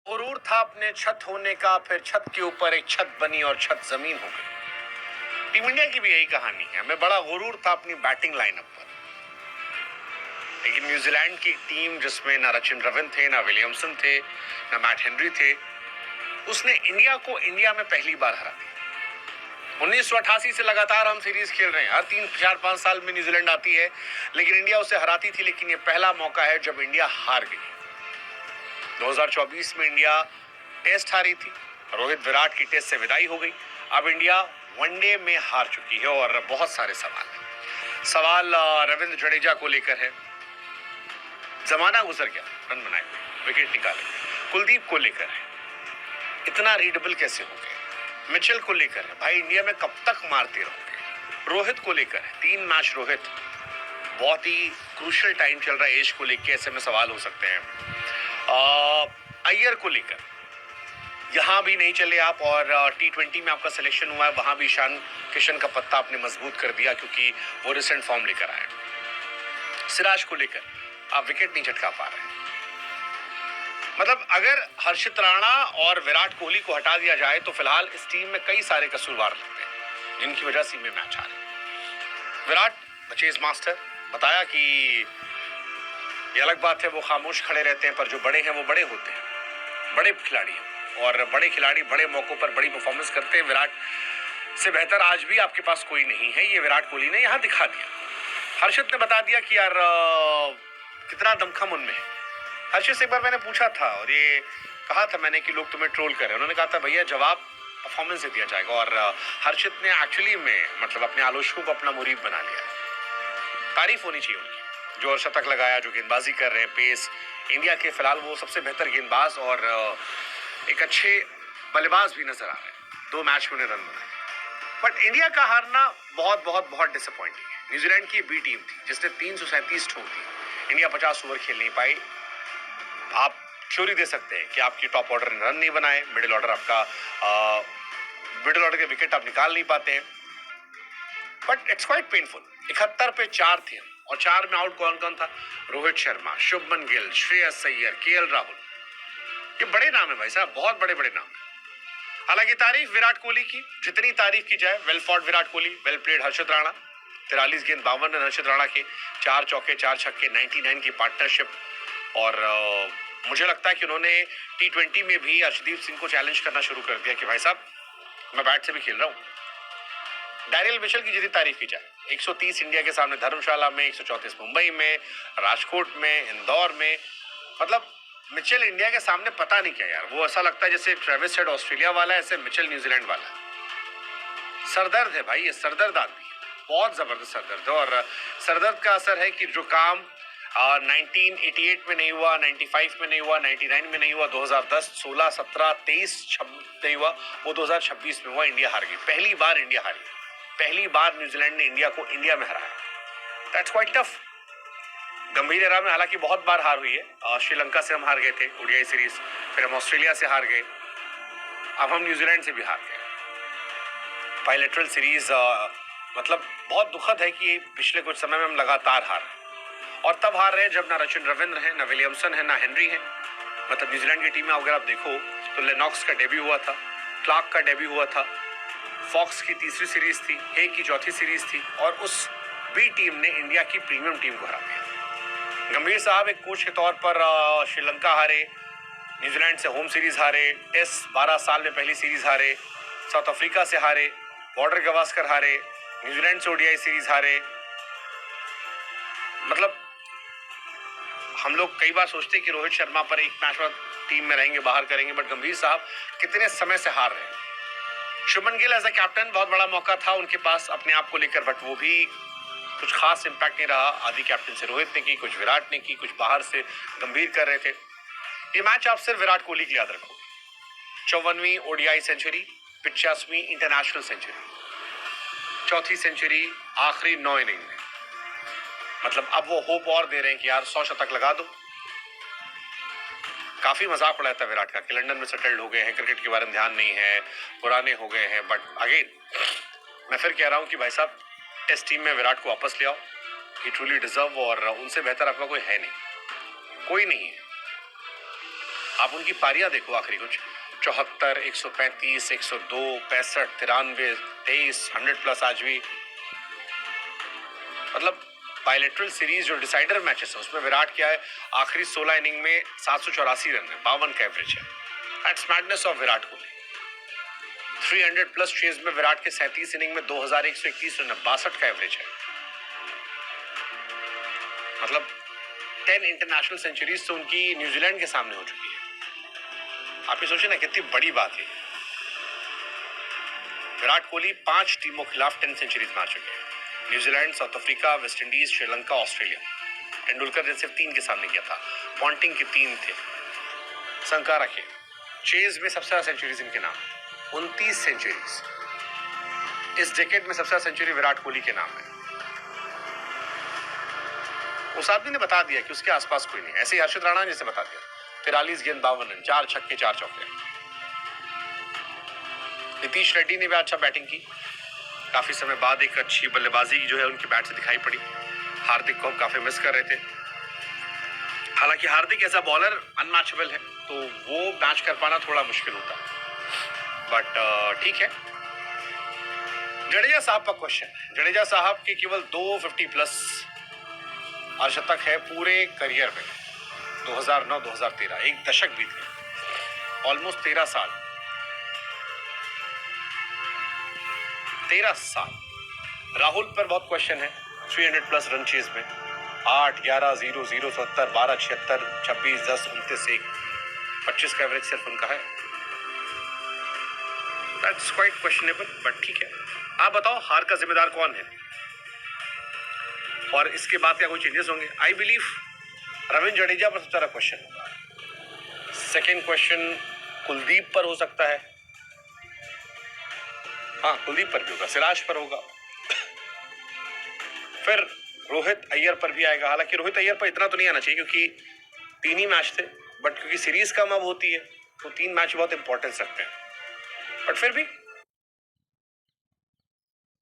गुरूर था अपने छत होने का, फिर छत के ऊपर एक छत बनी और छत जमीन हो गई। टीम इंडिया की भी यही कहानी है। हमें बड़ा गुरूर था अपनी बैटिंग लाइनअप पर, लेकिन न्यूजीलैंड की टीम जिसमें ना रचिन रविंद्र थे, ना विलियमसन थे, ना मैट हेनरी थे, उसने इंडिया को इंडिया में पहली बार हरा दिया। 1988 से लगातार हम सीरीज खेल रहे हैं। हर 3-4-5 साल में न्यूजीलैंड आती है, लेकिन इंडिया उसे हराती थी। लेकिन ये पहला मौका है जब इंडिया हार गई। 2024 में इंडिया टेस्ट हारी थी, रोहित विराट की टेस्ट से विदाई हो गई। अब इंडिया वनडे में हार चुकी है और बहुत सारे सवाल रविंद्र जडेजा को लेकर है। जमाना गुजर गया, रन बनाए, विकेट निकाले। कुलदीप को लेकर है, इतना रीडेबल कैसे हो गए। मिचेल को लेकर है, भाई इंडिया में कब तक मारते रहोगे। रोहित को लेकर है, 3 मैच रोहित, बहुत ही क्रूशियल टाइम चल रहा है एज को लेकर, ऐसे में सवाल हो सकते हैं। अय्यर को लेकर यहां भी नहीं चले आप, और T20 में आपका सिलेक्शन हुआ है, वहां भी ईशान किशन का पत्ता आपने मजबूत कर दिया क्योंकि वो रिसेंट फॉर्म लेकर आए। सिराज को लेकर आप विकेट नहीं झटका पा रहे। मतलब अगर हर्षित राणा और विराट कोहली को हटा दिया जाए तो फिलहाल इस टीम में कई सारे कसूरवार लगते हैं जिनकी वजह से में मैच आ रहे। विराट चेज मास्टर, बताया कि ये अलग बात है वो खामोश खड़े रहते हैं, पर जो बड़े हैं वो बड़े होते हैं, बड़े खिलाड़ी हैं, और बड़े खिलाड़ी बड़े मौकों पर बड़ी परफॉर्मेंस करते हैं। विराट से बेहतर आज भी आपके पास कोई नहीं है, ये विराट कोहली ने यहां दिखा दिया। हर्षित ने बता दिया कि यार कितना दमखम उनमें है। हर्षित से एक बार मैंने पूछा था और ये कहा था मैंने कि लोग तुम्हें ट्रोल कर रहे हैं, उन्होंने कहा था भैया जवाब परफॉर्मेंस से दिया जाएगा। और हर्षित ने एक्चुअली में मतलब अपने आलोचकों को अपना मुरीद बना लिया। तारीफ होनी चाहिए उनकी, जो शतक लगाया, जो गेंदबाजी कर रहे हैं, पेस इंडिया के फिलहाल वो सबसे बेहतर गेंदबाज और एक अच्छे बल्लेबाज भी नजर आ रहे हैं। 2 मैच में रन बनाए, बट इंडिया का हारना बहुत बहुत बहुत डिसअपॉइंटिंग है। न्यूजीलैंड की बी टीम थी जिसने 337 ठोक दी, इंडिया 50 ओवर खेल नहीं पाई। आप श्योरी दे सकते हैं कि आपकी टॉप ऑर्डर ने रन नहीं बनाए, मिडिल ऑर्डर के विकेट आप निकाल नहीं पाते हैं, बट इट्स क्वाइट पेनफुल। 71 पे 4 थे और 4 में आउट कौन कौन था? रोहित शर्मा, शुभमन गिल, श्रेयस अय्यर, KL राहुल। ये बड़े नाम है भाई साहब, बहुत बड़े बड़े नाम है। हालांकि तारीफ विराट कोहली की जितनी तारीफ की जाए, well fought Virat Kohli, well played Harshit Rana. 43 गेंद 52 रन हर्षित राणा के, 4 चौके 4 छक्के, 99 की पार्टनरशिप। और मुझे लगता है कि उन्होंने T20 में भी अर्शदीप सिंह को चैलेंज करना शुरू कर दिया कि भाई साहब मैं बैट से भी खेल रहा हूं। डैरियल मिचेल की जितनी तारीफ की जाए, 130 इंडिया के सामने धर्मशाला में, 134 मुंबई में, राजकोट में, इंदौर में, मतलब मिचेल इंडिया के सामने पता नहीं क्या यार, वो ऐसा लगता है जैसे ट्रेविस हेड ऑस्ट्रेलिया वाला है, ऐसे मिचेल न्यूजीलैंड वाला है। सरदर्द है भाई, ये सरदर्द आदमी है, बहुत जबरदस्त सरदर्द है। और सरदर्द का असर है कि जो काम 1988 में नहीं हुआ, 95 में नहीं हुआ, 99 में नहीं हुआ, 2010, 16, 17, 23 नहीं हुआ, वो 2026 में हुआ। इंडिया हार गई, पहली बार इंडिया हारी, पहली बार न्यूजीलैंड ने इंडिया को इंडिया में हराया। That's quite tough. गंभीर एरा में हालांकि बहुत बार हार हुई है, श्रीलंका से हम हार गए थे ओडीआई सीरीज, फिर हम ऑस्ट्रेलिया से हार गए, अब हम न्यूजीलैंड से भी हार गए। बायलैटरल सीरीज मतलब बहुत दुखद है कि पिछले कुछ समय में हम लगातार हार रहे, और तब हार रहे हैं जब ना रचिन रविंद्र है, ना विलियमसन है, ना हेनरी है। मतलब न्यूजीलैंड की टीम में अगर आप देखो तो लेनॉक्स का डेब्यू हुआ था, क्लार्क का डेब्यू हुआ था, फॉक्स की तीसरी सीरीज थी, हे की चौथी सीरीज थी, और उस बी टीम ने इंडिया की प्रीमियम टीम को हरा दिया। गंभीर साहब एक कोच के तौर पर श्रीलंका हारे, न्यूजीलैंड से होम सीरीज हारे, टेस्ट 12 साल में पहली सीरीज हारे, साउथ अफ्रीका से हारे, बॉर्डर गवास्कर हारे, न्यूजीलैंड से ओडीआई सीरीज हारे। मतलब हम लोग कई बार सोचते हैं कि रोहित शर्मा पर एक मैच बाद टीम में रहेंगे, बाहर करेंगे, बट गंभीर साहब कितने समय से हार रहे हैं। Shubman Gill as a captain, बहुत बड़ा मौका था उनके पास अपने आप को लेकर, बट वो भी कुछ खास इंपैक्ट नहीं रहा। आधी कैप्टन से रोहित ने की, कुछ विराट ने की, कुछ बाहर से गंभीर कर रहे थे। ये मैच आप सिर्फ विराट कोहली के लिए याद रखो। 54वीं ओडीआई सेंचुरी, 85वीं इंटरनेशनल सेंचुरी, चौथी सेंचुरी आखिरी 9 इनिंग में। मतलब अब वो होप और दे रहे हैं कि यार 100 शतक लगा दो। काफी मजाक उड़ाया था विराट का कि लंदन में सेटल्ड हो गए हैं, क्रिकेट के बारे में ध्यान नहीं है, पुराने हो गए हैं, बट अगेन मैं फिर कह रहा हूं कि भाई साहब टेस्ट टीम में विराट को वापस ले आओ, ही ट्रूली डिजर्व, और उनसे बेहतर आपका कोई है नहीं, कोई नहीं है। आप उनकी पारियां देखो आखिरी कुछ 74, 135, 102, 65, 93, 23, 100+ आज भी। मतलब बायलेटरल सीरीज जो डिसाइडर मैचेस है उसमें विराट क्या है, आखिरी 16 इनिंग में 784 रन है, 52 का एवरेज है। That's madness of Virat Kohli. 300+ chase में विराट के 37 इनिंग में 2121 रन है, 62 का एवरेज है। मतलब 10 इंटरनेशनल सेंचुरीज तो उनकी न्यूजीलैंड के सामने हो चुकी है। आप ये सोचिए ना कितनी बड़ी बात है। विराट कोहली 5 टीमों के खिलाफ 10 सेंचुरीज मार चुके हैं, New Zealand, south Africa, West Indies, Sri Lanka, Australia. Tendulkar ने सिर्फ 3 के सामने किया था, पॉन्टिंग के 3 थे, संकारा के। चेज में सबसे ज्यादा सेंचुरीज इनके नाम, 29 सेंचुरीज। इस डेकेड में सबसे ज्यादा सेंचुरी विराट कोहली के नाम है। उस आदमी ने बता दिया कि उसके आसपास कोई नहीं। ऐसे ही हर्षित राणा ने जैसे बता दिया, 43 गेंद 52 रन, 4 छक्के 4 चौके। नीतीश रेड्डी ने भी अच्छा बैटिंग की, काफी समय बाद एक अच्छी बल्लेबाजी जो है उनके बैट से दिखाई पड़ी। हार्दिक को हम काफी मिस कर रहे थे। हालांकि हार्दिक ऐसा बॉलर अनमैचेबल है, तो वो मैच कर पाना थोड़ा मुश्किल होता है, बट ठीक है। जडेजा साहब का क्वेश्चन, जडेजा साहब की केवल 250+ अर्धशतक है पूरे करियर में, 2009-2013, एक दशक बीत गया, ऑलमोस्ट 13 साल। 13 साल। राहुल पर बहुत क्वेश्चन है, 300+ रन चेज में, 8, 11, 0, 0, 70, 12, 76, 26, 10, 29, 1, 25 का एवरेज सिर्फ उनका है। दैट्स क्वाइट क्वेश्चनेबल, बट ठीक है। आप बताओ हार का जिम्मेदार कौन है और इसके बाद क्या कोई चेंजेस होंगे? आई बिलीव रविंद्र जडेजा पर सबसे ज्यादा क्वेश्चन होगा। सेकेंड क्वेश्चन कुलदीप पर हो सकता है, हाँ कुलदीप पर भी होगा, सिराज पर होगा, फिर रोहित अय्यर पर भी आएगा। हालांकि रोहित अय्यर पर इतना तो नहीं आना चाहिए क्योंकि 3 ही मैच थे, बट क्योंकि सीरीज कम अब होती है तो 3 मैच बहुत इंपॉर्टेंस रखते हैं, बट फिर भी